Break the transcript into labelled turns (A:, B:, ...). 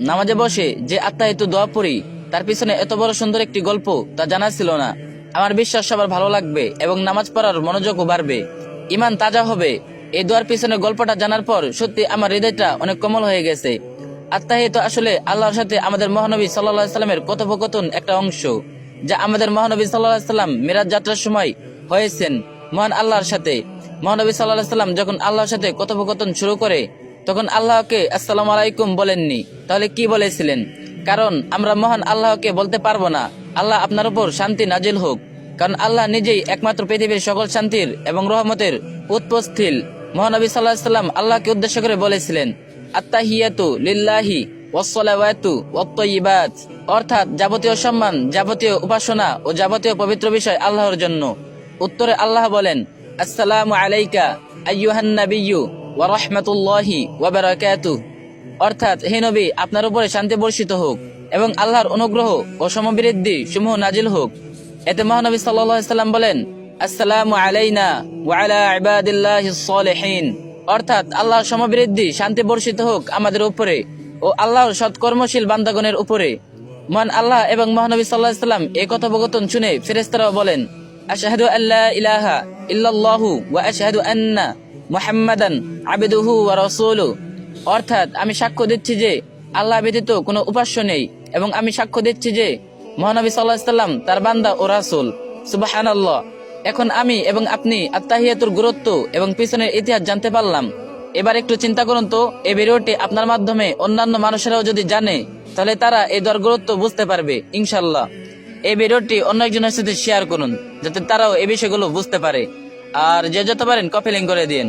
A: নামাজে বসে যে আত্মাহিত দোয়া পড়ি তার পিছনে এত বড় সুন্দর একটি গল্প তা জানা ছিল না। আমার বিশ্বাস সবার ভালো লাগবে এবং নামাজ পড়ার মনোযোগও বাড়বে, ইমান তাজা হবে। এই দোয়ার পিছনে গল্পটা জানার পর সত্যি আমার হৃদয়টা অনেক কোমল হয়ে গেছে। আত্মাহিত আসলে আল্লাহর সাথে আমাদের মহানবী সাল্লাল্লাহু আলাইহি সাল্লামের কথোপকথন একটা অংশ, যা আমাদের মহানবী সাল্লাল্লাহু আলাইহি সাল্লাম মিরাজ যাত্রার সময় হয়েছেন মহান আল্লাহর সাথে। মহানবী সাল্লাল্লাহু আলাইহি সাল্লাম যখন আল্লাহর সাথে কথোপকথন শুরু করে তখন আল্লাহকে আসসালামু আলাইকুম বলেননি, তাহলে কি বলেছিলেন? কারণ আমরা মহান আল্লাহকে বলতে পারবো না আল্লাহ আপনার উপর শান্তি নাজিল হোক, কারণ আল্লাহ নিজেই একমাত্র পৃথিবীর সকল শান্তির এবং রহমতের উৎপস্থিল। মহানবী সাল্লাল্লাহু আলাইহি সাল্লাম আল্লাহকে উদ্দেশ্য করে বলেছিলেন, আত্তাহিয়াতু লিল্লাহি ওয়াসসালাওয়াতু ওয়াত-তাইয়্যিবাত, অর্থাৎ যাবতীয় সম্মান, যাবতীয় উপাসনা ও যাবতীয় পবিত্র বিষয় আল্লাহর জন্য। উত্তরে আল্লাহ বলেন, আসসালামু আলাইকা আইয়ুহান নাবিয়্যু ওয়া রাহমাতুল্লাহি ওয়া বারাকাতুহু, অর্থাৎ হে নবী, আপনার উপরে শান্তি বর্ষিত হোক এবং আল্লাহর অনুগ্রহ ও সমবৃদ্ধি সমূহ নাজিল হোক। এতে মহানবী সাল্লাল্লাহু আলাইহি সাল্লাম বলেন, আসসালামু আলাইনা ওয়া আলা ইবাদিল্লাহিস সালিহিন, অর্থাৎ আল্লাহর সমবৃদ্ধি শান্তি বর্ষিত হোক আমাদের উপরে ও আল্লাহর সৎকর্মশীল বান্দাগণের উপরে। মহান আল্লাহ এবং মহানবী সাল্লাল্লাহু আলাইহি সাল্লাম এই কথোপকথন শুনে ফেরেশতারাও বলেন, আশহাদু আল্লা ইলাহা ইল্লাল্লাহু ওয়া আশহাদু আন্না মুহাম্মাদান আবদুহু ওয়া রাসূলুহু, অর্থাৎ আমি সাক্ষ্য দিচ্ছি যে আল্লাহ ব্যতীত কোনো উপাস্য নেই এবং আমি সাক্ষ্য দিচ্ছি যে মহানবী সাল্লাল্লাহু আলাইহি সাল্লাম তার বান্দা ও রাসূল। সুবহানাল্লাহ। এখন আমি এবং আপনি আত্তাহিয়াতুর গুরুত্ব এবং পিছনের ইতিহাস জানতে পারলাম। এবার একটু চিন্তা করুন তো, এই ভিডিওটি আপনার মাধ্যমে অন্যান্য মানুষেরাও যদি জানে তাহলে তারা এই দোয়ার গুরুত্ব বুঝতে পারবে ইনশাআল্লাহ। এই ভিডিওটি অন্য একজনের সাথে শেয়ার করুন যাতে তারাও এই বিষয়গুলো বুঝতে পারে, আর যে যত পারেন কপি লিংক করে দিন।